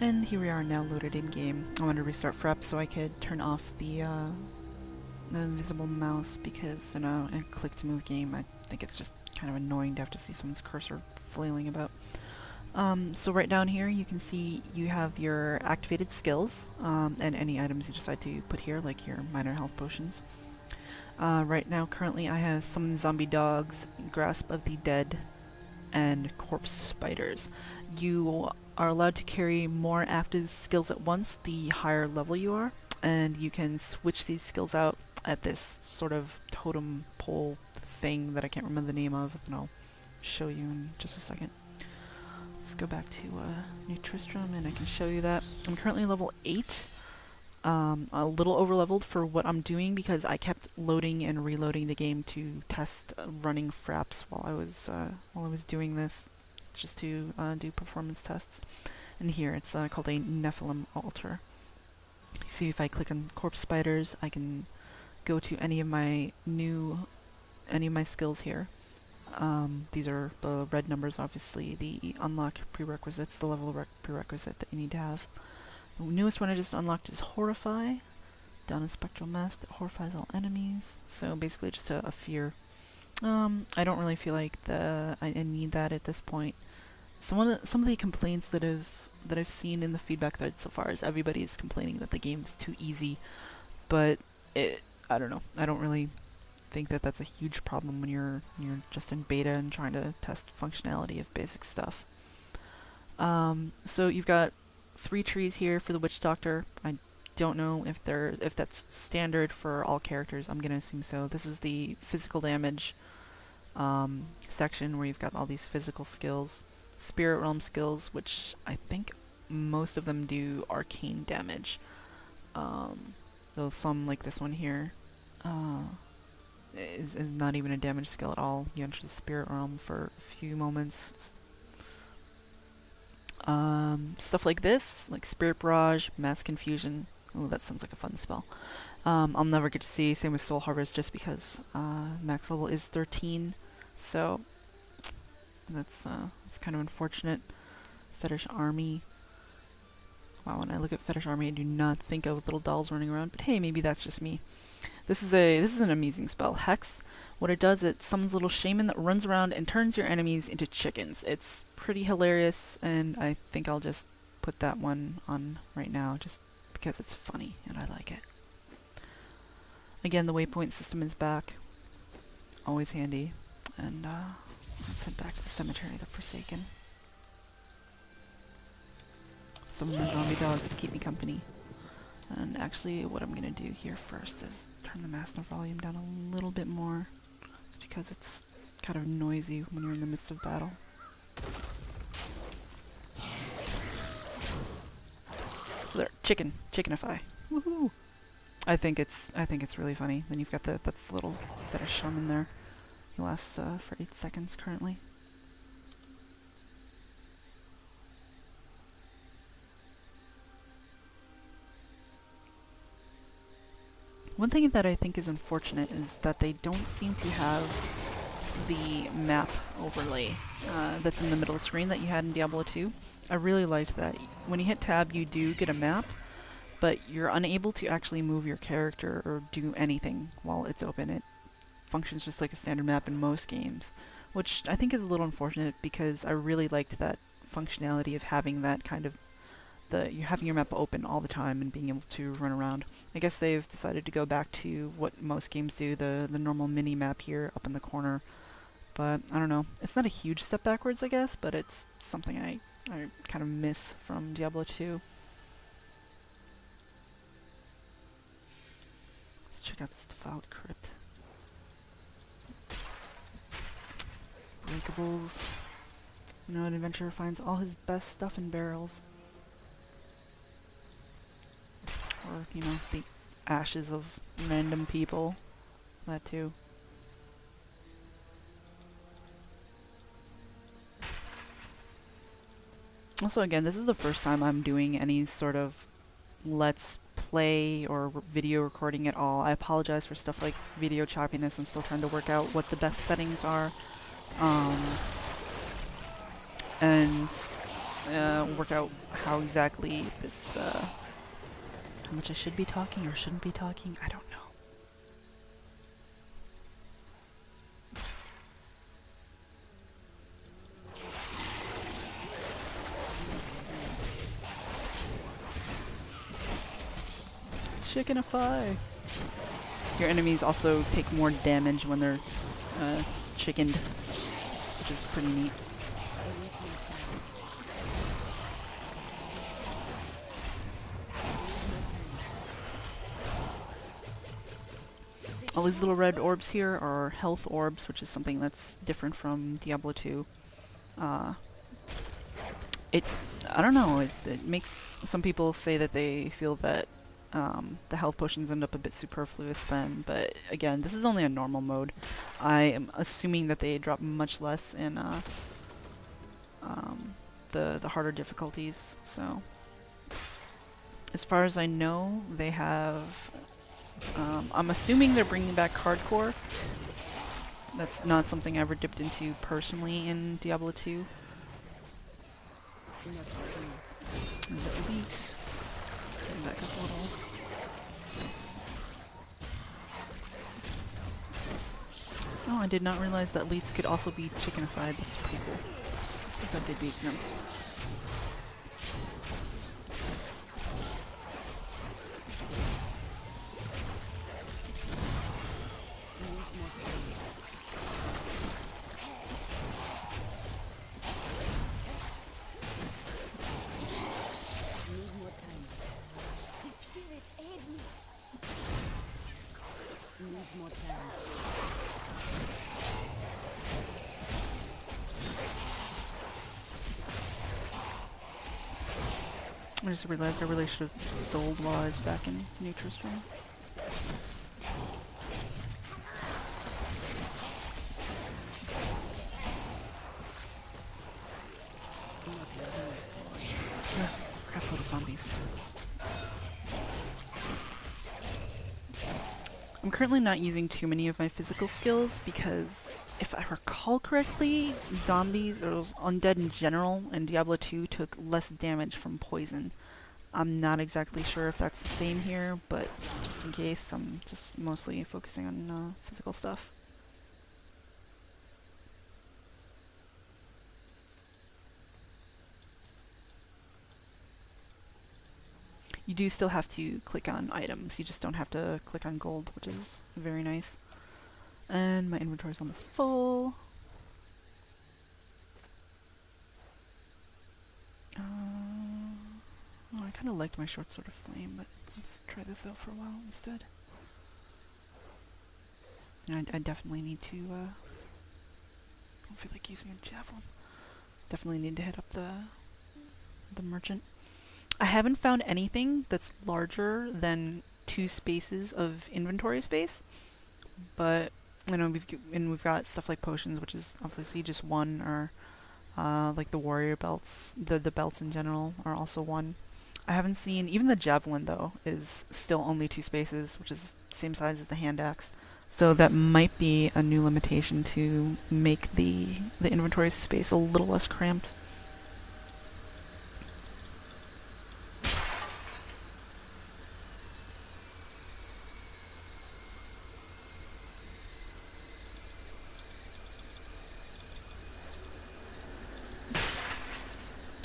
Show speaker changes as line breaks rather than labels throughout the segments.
And here we are now loaded in game. I want to restart Frep so I could turn off the invisible mouse because, you know, and click to move game. I think it's just kind of annoying to have to see someone's cursor flailing about. So right down here you can see you have your activated skills and any items you decide to put here, like your minor health potions. Right now currently I have summon zombie dogs, grasp of the dead, and corpse spiders. You are allowed to carry more active skills at once the higher level you are, and you can switch these skills out at this sort of totem pole thing that I can't remember the name of, and I'll show you in just a second. Let's go back to New Tristram and I can show you that. I'm currently level 8. A little over leveled for what I'm doing because I kept loading and reloading the game to test running fraps while I was doing this, just to do performance tests. And here it's called a Nephilim altar. See, if I click on corpse spiders, I can go to any of my skills here. These are the red numbers, obviously the unlock prerequisites, the level prerequisite that you need to have. The newest one I just unlocked is Horrify. Down a spectral mask that horrifies all enemies. So basically just a fear. I don't really feel like I need that at this point. Some of the complaints that I've seen in the feedback thread so far is everybody's complaining that the game's too easy, but I don't know. I don't really think that that's a huge problem when you're just in beta and trying to test functionality of basic stuff. So you've got 3 trees here for the Witch Doctor. I don't know if that's standard for all characters. I'm gonna assume so. This is the physical damage section where you've got all these physical skills. Spirit Realm skills, which I think most of them do arcane damage. Though some, like this one here, is not even a damage skill at all. You enter the Spirit Realm for a few moments. Stuff like this, like Spirit Barrage, Mass Confusion. Oh, that sounds like a fun spell. I'll never get to see. Same with Soul Harvest, just because max level is 13. So that's kind of unfortunate. Fetish Army. Wow, when I look at Fetish Army, I do not think of little dolls running around. But hey, maybe that's just me. This is an amazing spell. Hex. What it does, it summons a little shaman that runs around and turns your enemies into chickens. It's pretty hilarious, and I think I'll just put that one on right now, just because it's funny and I like it. Again, the waypoint system is back. Always handy. And let's head back to the cemetery of the Forsaken. Some more zombie dogs to keep me company. And actually, what I'm gonna do here first is turn the master volume down a little bit more, because it's kind of noisy when you're in the midst of battle. So there, chickenify. Woohoo! I think it's really funny. Then you've got that's the little fetish shaman there. He lasts for 8 seconds currently. One thing that I think is unfortunate is that they don't seem to have the map overlay that's in the middle of the screen that you had in Diablo 2. I really liked that. When you hit tab, you do get a map, but you're unable to actually move your character or do anything while it's open. It functions just like a standard map in most games, which I think is a little unfortunate because I really liked that functionality of having that kind of you're having your map open all the time and being able to run around. I guess they've decided to go back to what most games do, the normal mini map here up in the corner. But I don't know. It's not a huge step backwards, I guess, but it's something I kind of miss from Diablo 2. Let's check out this Defiled Crypt. Breakables. You know, an adventurer finds all his best stuff in barrels. Or, you know, the ashes of random people. That too. Also, again, this is the first time I'm doing any sort of let's play or video recording at all. I apologize for stuff like video choppiness. I'm still trying to work out what the best settings are. And work out how exactly this, how much I should be talking or shouldn't be talking. I don't know. Chickenify! Your enemies also take more damage when they're chickened, which is pretty neat. All these little red orbs here are health orbs, which is something that's different from Diablo 2. I don't know, it makes some people say that they feel that the health potions end up a bit superfluous then, but again, this is only a normal mode. I am assuming that they drop much less in the harder difficulties, so as far as I know, they have I'm assuming they're bringing back hardcore. That's not something I ever dipped into personally in Diablo 2. And the elite. Bring back up a little. Oh, I did not realize that elites could also be chickenified. That's pretty cool. I thought they'd be exempt. I just realized I really should have sold while I was back in Nutristrom. Crap load of zombies. I'm currently not using too many of my physical skills because, if I recall correctly, zombies or undead in general in Diablo 2 took less damage from poison. I'm not exactly sure if that's the same here, but just in case, I'm just mostly focusing on physical stuff. You do still have to click on items, you just don't have to click on gold, which is very nice. And my inventory's almost full. Oh, I kind of liked my short sword of flame, but let's try this out for a while instead. I definitely need to, I don't feel like using a javelin. Definitely need to hit up the merchant. I haven't found anything that's larger than 2 spaces of inventory space, but you know we've got stuff like potions, which is obviously just 1, or like the warrior belts, the belts in general are also 1. I haven't seen, even the javelin though is still only 2 spaces, which is the same size as the hand axe. So that might be a new limitation to make the inventory space a little less cramped.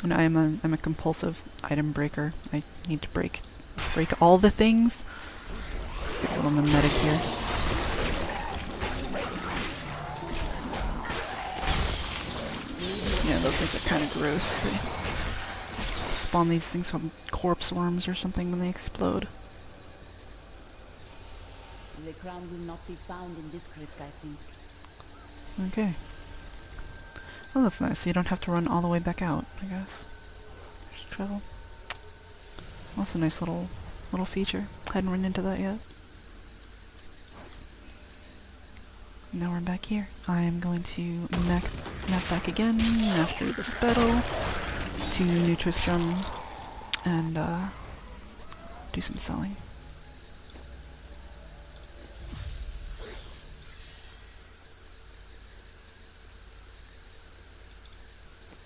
And I'm a compulsive item breaker. I need to break all the things. Let's get a little mimetic here. Yeah, those things are kind of gross. They spawn these things called corpse worms or something when they explode.
The crown will not be found in this crypt, I think.
Okay. Well, that's nice. So you don't have to run all the way back out, I guess. Just travel. That's a nice little feature. Hadn't run into that yet. Now we're back here. I am going to map back again after this battle to Nutristrom and do some selling.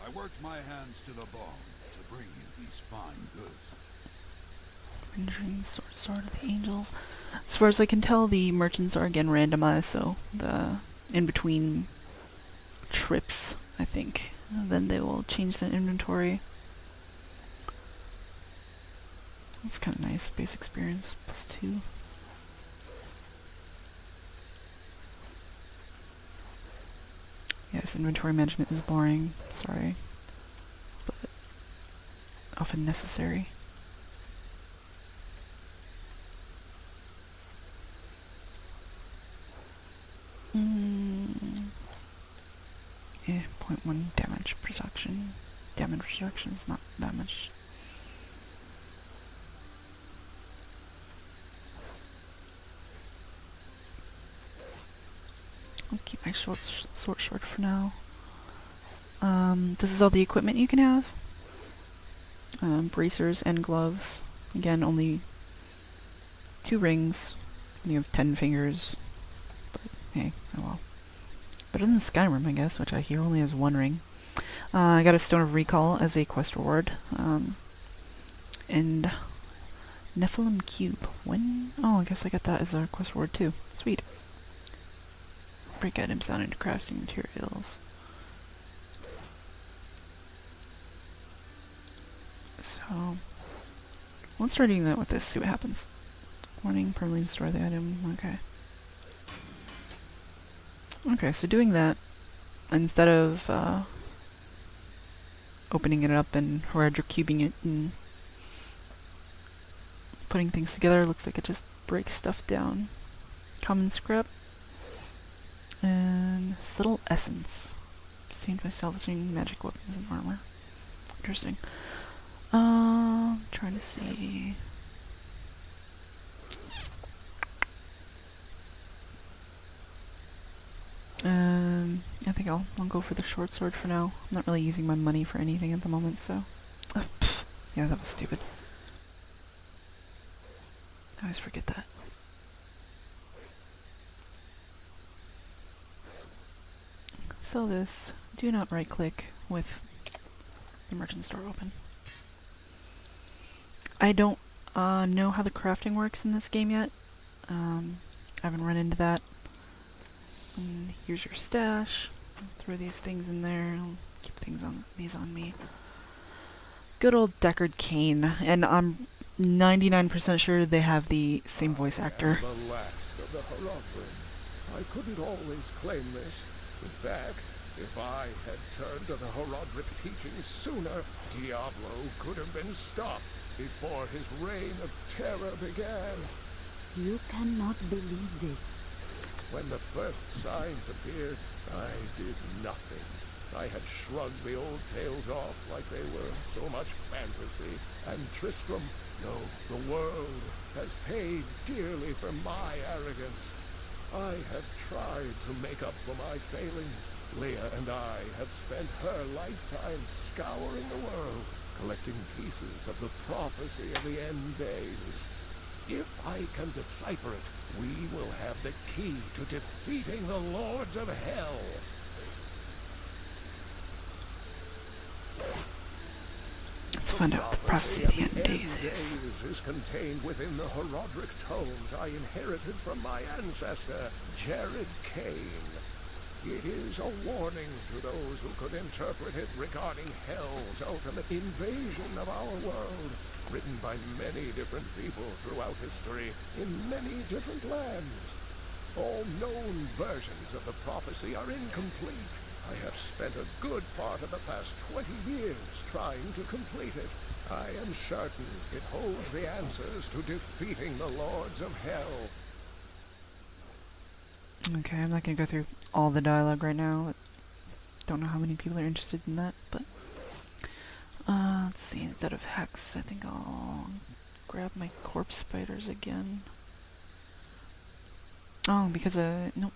I work worked my hands to the bone to bring you these fine goods.
Rendering sword of the angels. As far as I can tell, the merchants are again randomized, so the in-between trips, I think. And then they will change the inventory. That's kind of nice. Base experience +2. Yes, inventory management is boring. Sorry. But often necessary. Yeah, 0.1 damage reduction. Damage reduction is not that much. I'll keep my sword short for now. This is all the equipment you can have. Bracers and gloves. Again, only 2 rings. And you have 10 fingers. But hey, oh well. Better than Skyrim, I guess, which I hear only has 1 ring. I got a Stone of Recall as a quest reward. And Nephilim Cube. When? Oh, I guess I got that as a quest reward too. Sweet. Break items down into crafting materials. So, let's try doing that with this, see what happens. Warning, permanently store the item, okay. Okay, so doing that, instead of opening it up and Horadric cubing it and putting things together, looks like it just breaks stuff down. Common scrap. And subtle essence. Obtained by salvaging magic weapons and armor. Interesting. Trying to see. I think I'll go for the short sword for now. I'm not really using my money for anything at the moment, so. Yeah, that was stupid. I always forget that. Sell this. Do not right click with the merchant store open. I don't know how the crafting works in this game yet. I haven't run into that. And here's your stash. I'll throw these things in there. I'll keep these on me. Good old Deckard Cain, and I'm 99% sure they have the same voice actor.
The last of the Horadric. I couldn't always claim this. In fact, if I had turned to the Horadric teachings sooner, Diablo could have been stopped before his reign of terror began.
You cannot believe this.
When the first signs appeared, I did nothing. I had shrugged the old tales off like they were so much fantasy. And Tristram, no, the world has paid dearly for my arrogance. I have tried to make up for my failings. Leah and I have spent her lifetime scouring the world, collecting pieces of the prophecy of the end days. If I can decipher it, we will have the key to defeating the Lords of Hell.
Let's find out what the prophecy of the end days
is contained within the Horadric tomes I inherited from my ancestor, Deckard Cain. It is a warning to those who could interpret it regarding Hell's ultimate invasion of our world, written by many different people throughout history in many different lands. All known versions of the prophecy are incomplete. I have spent a good part of the past 20 years trying to complete it. I am certain it holds the answers to defeating the Lords of Hell.
Okay, I'm not gonna go through all the dialogue right now. Don't know how many people are interested in that, but let's see, instead of hex, I think I'll grab my corpse spiders again. Oh, because nope.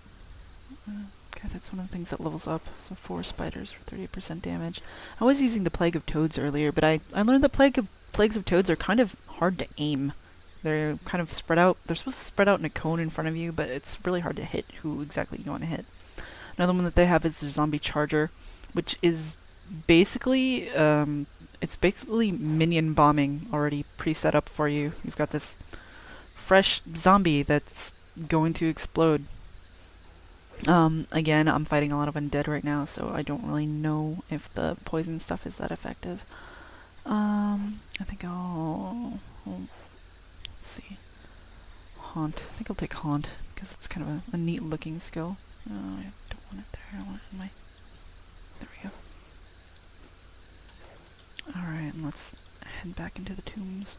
Okay, that's one of the things that levels up. So 4 spiders for 38% damage. I was using the Plague of Toads earlier, but I learned that Plagues of Toads are kind of hard to aim. They're kind of spread out. They're supposed to spread out in a cone in front of you, but it's really hard to hit who exactly you want to hit. Another one that they have is the Zombie Charger, which is basically, it's basically minion bombing already pre-set up for you. You've got this fresh zombie that's going to explode. Again, I'm fighting a lot of undead right now, so I don't really know if the poison stuff is that effective. I think let's see. Haunt. I think I'll take Haunt, because it's kind of a neat looking skill. I don't want it there. I want it in my... There we go. Alright, and let's head back into the tombs.